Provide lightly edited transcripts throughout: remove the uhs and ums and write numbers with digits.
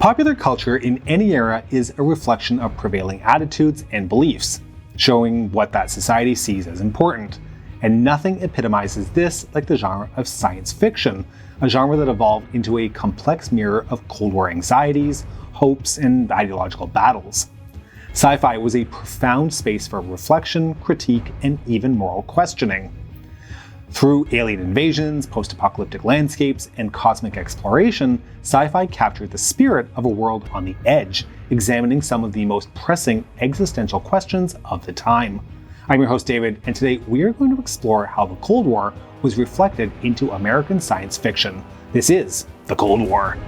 Popular culture in any era is a reflection of prevailing attitudes and beliefs, showing what that society sees as important. And nothing epitomizes this like the genre of science fiction, a genre that evolved into a complex mirror of Cold War anxieties, hopes, and ideological battles. Sci-fi was a profound space for reflection, critique, and even moral questioning. Through alien invasions, post-apocalyptic landscapes, and cosmic exploration, sci-fi captured the spirit of a world on the edge, examining some of the most pressing existential questions of the time. I'm your host David, and today we are going to explore how the Cold War was reflected into American science fiction. This is the Cold War.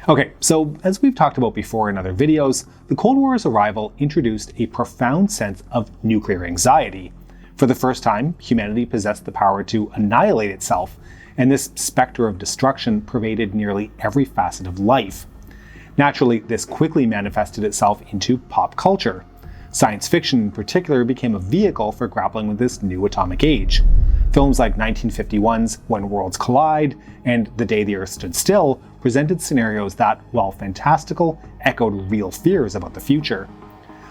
Okay, so as we've talked about before in other videos, the Cold War's arrival introduced a profound sense of nuclear anxiety. For the first time, humanity possessed the power to annihilate itself, and this specter of destruction pervaded nearly every facet of life. Naturally, this quickly manifested itself into pop culture. Science fiction in particular became a vehicle for grappling with this new atomic age. Films like 1951's When Worlds Collide and The Day the Earth Stood Still presented scenarios that, while fantastical, echoed real fears about the future.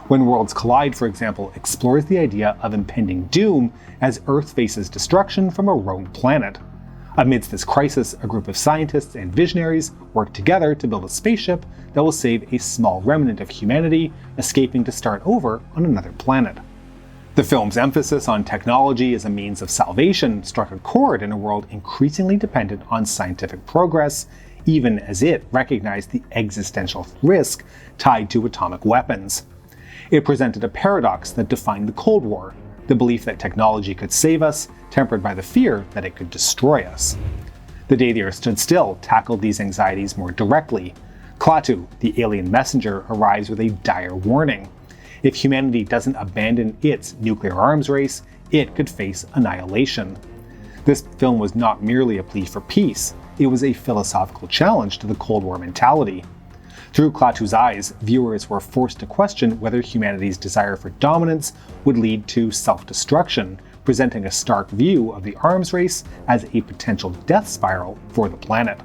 When Worlds Collide, for example, explores the idea of impending doom as Earth faces destruction from a rogue planet. Amidst this crisis, a group of scientists and visionaries work together to build a spaceship that will save a small remnant of humanity, escaping to start over on another planet. The film's emphasis on technology as a means of salvation struck a chord in a world increasingly dependent on scientific progress, even as it recognized the existential risk tied to atomic weapons. It presented a paradox that defined the Cold War, the belief that technology could save us, tempered by the fear that it could destroy us. The Day the Earth Stood Still tackled these anxieties more directly. Klaatu, the alien messenger, arrives with a dire warning. If humanity doesn't abandon its nuclear arms race, it could face annihilation. This film was not merely a plea for peace, it was a philosophical challenge to the Cold War mentality. Through Klaatu's eyes, viewers were forced to question whether humanity's desire for dominance would lead to self-destruction, presenting a stark view of the arms race as a potential death spiral for the planet.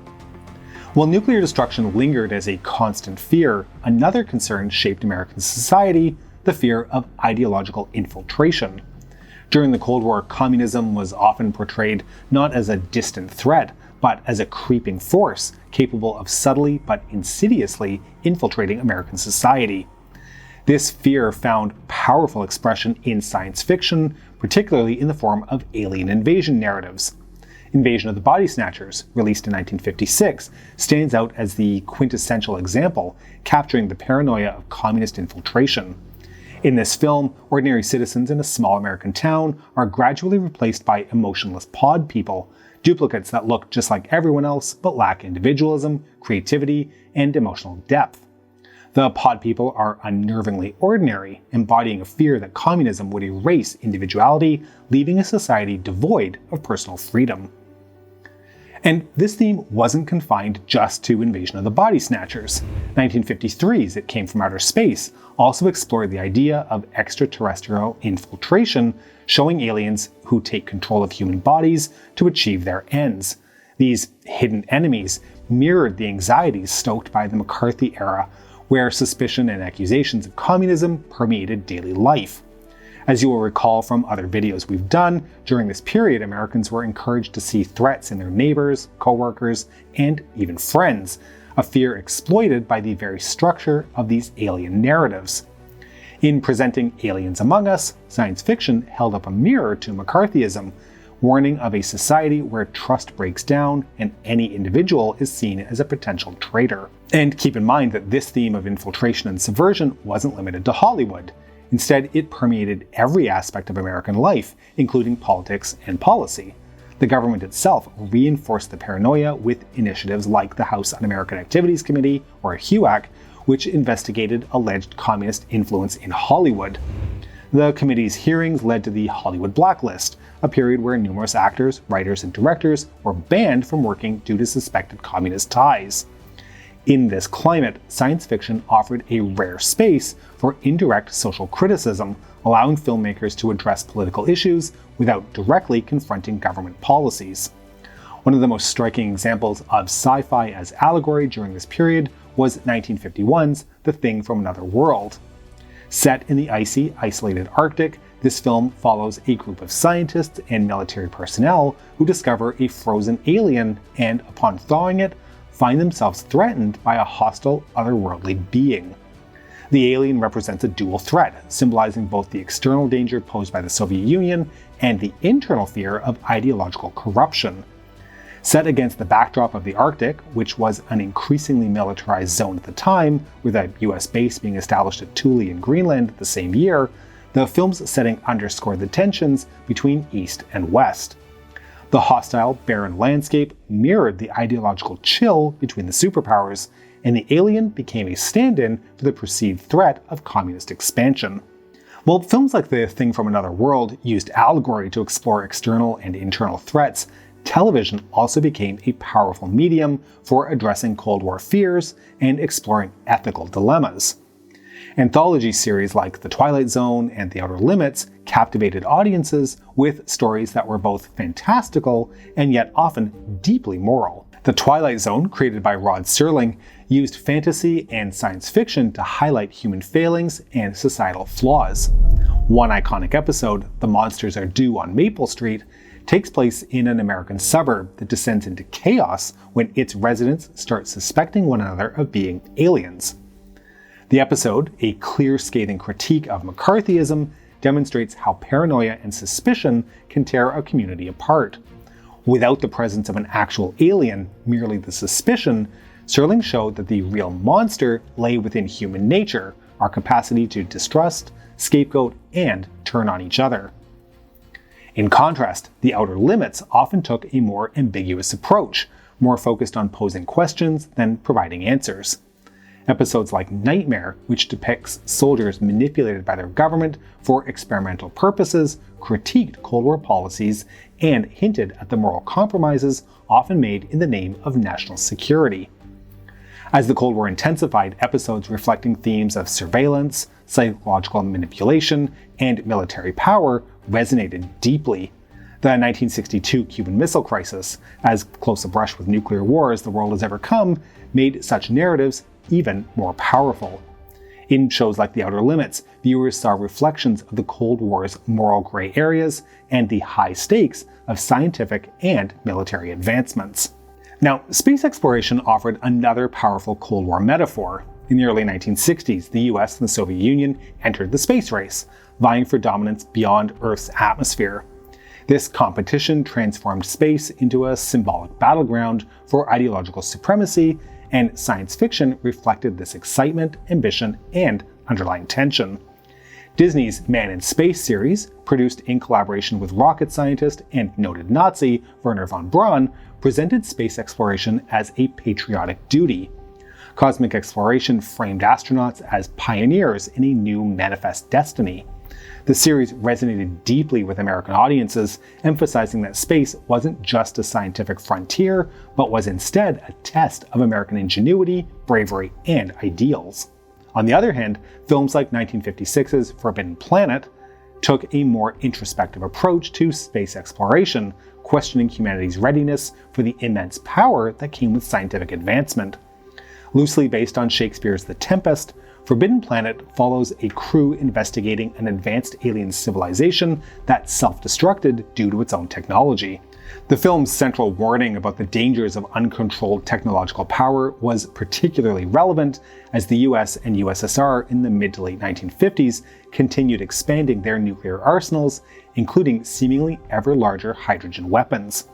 While nuclear destruction lingered as a constant fear, another concern shaped American society: the fear of ideological infiltration. During the Cold War, communism was often portrayed not as a distant threat, but as a creeping force capable of subtly but insidiously infiltrating American society. This fear found powerful expression in science fiction, particularly in the form of alien invasion narratives. Invasion of the Body Snatchers, released in 1956, stands out as the quintessential example, capturing the paranoia of communist infiltration. In this film, ordinary citizens in a small American town are gradually replaced by emotionless pod people, duplicates that look just like everyone else but lack individualism, creativity, and emotional depth. The pod people are unnervingly ordinary, embodying a fear that communism would erase individuality, leaving a society devoid of personal freedom. And this theme wasn't confined just to Invasion of the Body Snatchers. 1953's It Came from Outer Space also explored the idea of extraterrestrial infiltration, showing aliens who take control of human bodies to achieve their ends. These hidden enemies mirrored the anxieties stoked by the McCarthy era, where suspicion and accusations of communism permeated daily life. As you will recall from other videos we've done, during this period Americans were encouraged to see threats in their neighbors, co-workers, and even friends, a fear exploited by the very structure of these alien narratives. In presenting Aliens Among Us, science fiction held up a mirror to McCarthyism, warning of a society where trust breaks down and any individual is seen as a potential traitor. And keep in mind that this theme of infiltration and subversion wasn't limited to Hollywood. Instead, it permeated every aspect of American life, including politics and policy. The government itself reinforced the paranoia with initiatives like the House Un-American Activities Committee, or HUAC, which investigated alleged communist influence in Hollywood. The committee's hearings led to the Hollywood Blacklist, a period where numerous actors, writers, and directors were banned from working due to suspected communist ties. In this climate, science fiction offered a rare space for indirect social criticism, allowing filmmakers to address political issues without directly confronting government policies. One of the most striking examples of sci-fi as allegory during this period was 1951's The Thing from Another World. Set in the icy, isolated Arctic, this film follows a group of scientists and military personnel who discover a frozen alien and, upon thawing it, find themselves threatened by a hostile, otherworldly being. The alien represents a dual threat, symbolizing both the external danger posed by the Soviet Union and the internal fear of ideological corruption. Set against the backdrop of the Arctic, which was an increasingly militarized zone at the time, with a US base being established at Thule in Greenland the same year, the film's setting underscored the tensions between East and West. The hostile, barren landscape mirrored the ideological chill between the superpowers, and the alien became a stand-in for the perceived threat of communist expansion. While films like The Thing from Another World used allegory to explore external and internal threats, television also became a powerful medium for addressing Cold War fears and exploring ethical dilemmas. Anthology series like The Twilight Zone and The Outer Limits captivated audiences with stories that were both fantastical and yet often deeply moral. The Twilight Zone, created by Rod Serling, used fantasy and science fiction to highlight human failings and societal flaws. One iconic episode, The Monsters Are Due on Maple Street, takes place in an American suburb that descends into chaos when its residents start suspecting one another of being aliens. The episode, a clear, scathing critique of McCarthyism, demonstrates how paranoia and suspicion can tear a community apart. Without the presence of an actual alien, merely the suspicion, Serling showed that the real monster lay within human nature, our capacity to distrust, scapegoat, and turn on each other. In contrast, The Outer Limits often took a more ambiguous approach, more focused on posing questions than providing answers. Episodes like Nightmare, which depicts soldiers manipulated by their government for experimental purposes, critiqued Cold War policies, and hinted at the moral compromises often made in the name of national security. As the Cold War intensified, episodes reflecting themes of surveillance, psychological manipulation, and military power resonated deeply. The 1962 Cuban Missile Crisis, as close a brush with nuclear war as the world has ever come, made such narratives even more powerful. In shows like The Outer Limits, viewers saw reflections of the Cold War's moral gray areas and the high stakes of scientific and military advancements. Now, space exploration offered another powerful Cold War metaphor. In the early 1960s, the US and the Soviet Union entered the space race, vying for dominance beyond Earth's atmosphere. This competition transformed space into a symbolic battleground for ideological supremacy, and science fiction reflected this excitement, ambition, and underlying tension. Disney's Man in Space series, produced in collaboration with rocket scientist and noted Nazi Wernher von Braun, presented space exploration as a patriotic duty. Cosmic exploration framed astronauts as pioneers in a new manifest destiny. The series resonated deeply with American audiences, emphasizing that space wasn't just a scientific frontier, but was instead a test of American ingenuity, bravery, and ideals. On the other hand, films like 1956's Forbidden Planet took a more introspective approach to space exploration, questioning humanity's readiness for the immense power that came with scientific advancement. Loosely based on Shakespeare's The Tempest, Forbidden Planet follows a crew investigating an advanced alien civilization that self-destructed due to its own technology. The film's central warning about the dangers of uncontrolled technological power was particularly relevant as the US and USSR in the mid to late 1950s continued expanding their nuclear arsenals, including seemingly ever larger hydrogen weapons.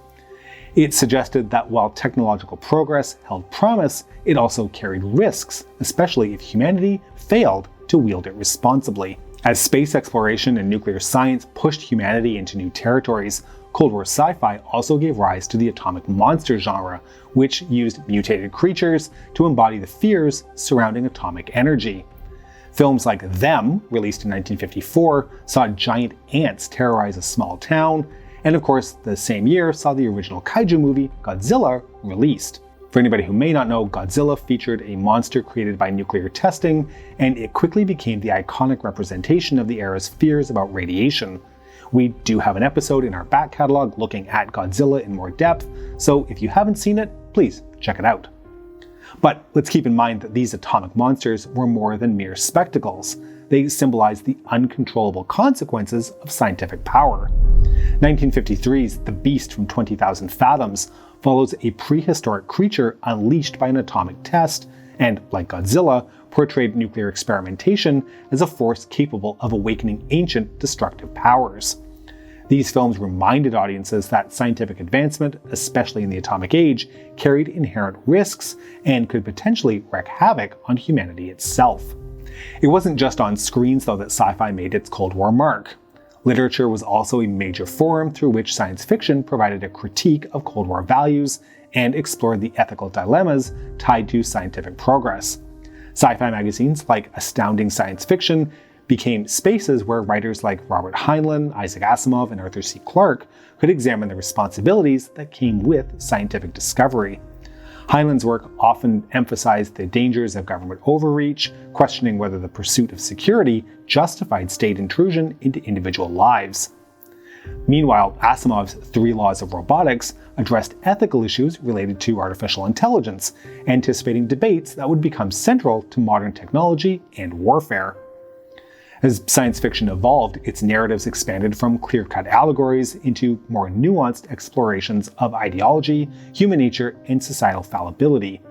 It suggested that while technological progress held promise, it also carried risks, especially if humanity failed to wield it responsibly. As space exploration and nuclear science pushed humanity into new territories, Cold War sci-fi also gave rise to the atomic monster genre, which used mutated creatures to embody the fears surrounding atomic energy. Films like Them, released in 1954, saw giant ants terrorize a small town, and of course, the same year saw the original kaiju movie Godzilla released. For anybody who may not know, Godzilla featured a monster created by nuclear testing, and it quickly became the iconic representation of the era's fears about radiation. We do have an episode in our back catalog looking at Godzilla in more depth, so if you haven't seen it, please check it out. But let's keep in mind that these atomic monsters were more than mere spectacles. They symbolized the uncontrollable consequences of scientific power. 1953's The Beast from 20,000 Fathoms follows a prehistoric creature unleashed by an atomic test, and, like Godzilla, portrayed nuclear experimentation as a force capable of awakening ancient destructive powers. These films reminded audiences that scientific advancement, especially in the atomic age, carried inherent risks and could potentially wreak havoc on humanity itself. It wasn't just on screens, though, that sci-fi made its Cold War mark. Literature was also a major forum through which science fiction provided a critique of Cold War values and explored the ethical dilemmas tied to scientific progress. Sci-fi magazines like Astounding Science Fiction became spaces where writers like Robert Heinlein, Isaac Asimov, and Arthur C. Clarke could examine the responsibilities that came with scientific discovery. Heinlein's work often emphasized the dangers of government overreach, questioning whether the pursuit of security justified state intrusion into individual lives. Meanwhile, Asimov's 3 Laws of Robotics addressed ethical issues related to artificial intelligence, anticipating debates that would become central to modern technology and warfare. As science fiction evolved, its narratives expanded from clear-cut allegories into more nuanced explorations of ideology, human nature, and societal fallibility.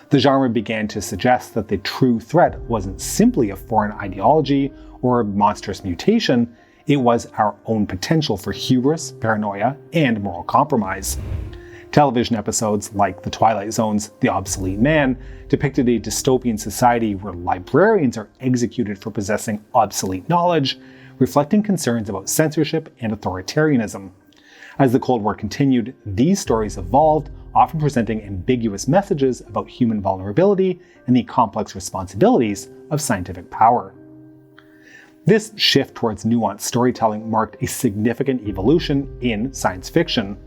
The genre began to suggest that the true threat wasn't simply a foreign ideology or a monstrous mutation, it was our own potential for hubris, paranoia, and moral compromise. Television episodes like The Twilight Zone's The Obsolete Man depicted a dystopian society where librarians are executed for possessing obsolete knowledge, reflecting concerns about censorship and authoritarianism. As the Cold War continued, these stories evolved, often presenting ambiguous messages about human vulnerability and the complex responsibilities of scientific power. This shift towards nuanced storytelling marked a significant evolution in science fiction.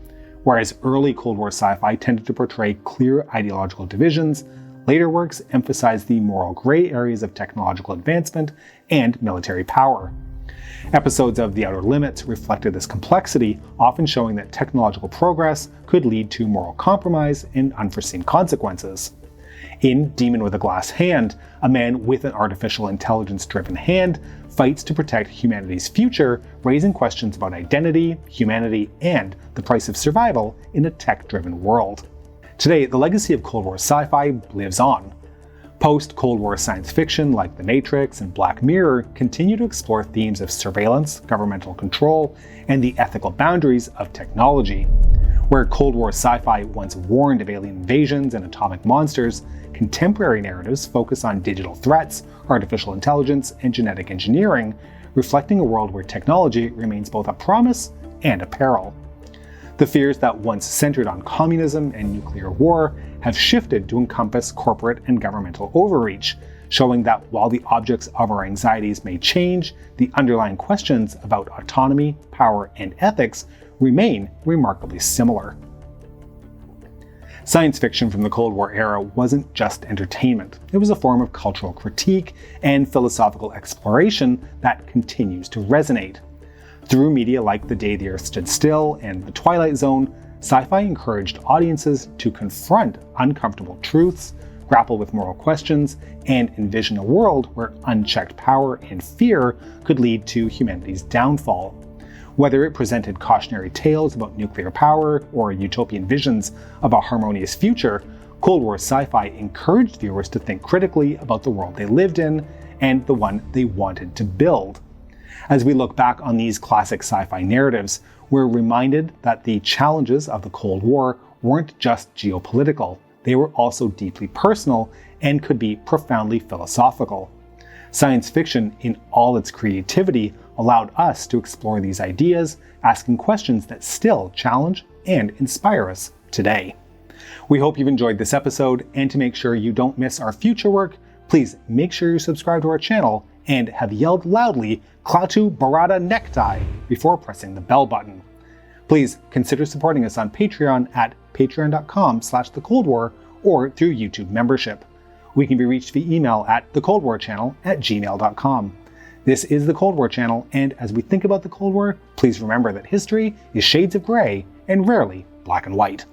Whereas early Cold War sci-fi tended to portray clear ideological divisions, later works emphasized the moral gray areas of technological advancement and military power. Episodes of The Outer Limits reflected this complexity, often showing that technological progress could lead to moral compromise and unforeseen consequences. In Demon with a Glass Hand, a man with an artificial intelligence-driven hand fights to protect humanity's future, raising questions about identity, humanity, and the price of survival in a tech-driven world. Today, the legacy of Cold War sci-fi lives on. Post-Cold War science fiction like The Matrix and Black Mirror continue to explore themes of surveillance, governmental control, and the ethical boundaries of technology. Where Cold War sci-fi once warned of alien invasions and atomic monsters, contemporary narratives focus on digital threats, artificial intelligence, and genetic engineering, reflecting a world where technology remains both a promise and a peril. The fears that once centered on communism and nuclear war have shifted to encompass corporate and governmental overreach, showing that while the objects of our anxieties may change, the underlying questions about autonomy, power, and ethics remain remarkably similar. Science fiction from the Cold War era wasn't just entertainment. It was a form of cultural critique and philosophical exploration that continues to resonate. Through media like The Day the Earth Stood Still and The Twilight Zone, sci-fi encouraged audiences to confront uncomfortable truths, grapple with moral questions, and envision a world where unchecked power and fear could lead to humanity's downfall. Whether it presented cautionary tales about nuclear power or utopian visions of a harmonious future, Cold War sci-fi encouraged viewers to think critically about the world they lived in and the one they wanted to build. As we look back on these classic sci-fi narratives, we're reminded that the challenges of the Cold War weren't just geopolitical, they were also deeply personal and could be profoundly philosophical. Science fiction, in all its creativity, allowed us to explore these ideas, asking questions that still challenge and inspire us today. We hope you've enjoyed this episode, and to make sure you don't miss our future work, please make sure you subscribe to our channel and have yelled loudly "Klaatu Barada Necktie" before pressing the bell button. Please consider supporting us on Patreon at patreon.com/thecoldwar or through YouTube membership. We can be reached via email at thecoldwarchannel@gmail.com. This is the Cold War Channel, and as we think about the Cold War, please remember that history is shades of grey and rarely black and white.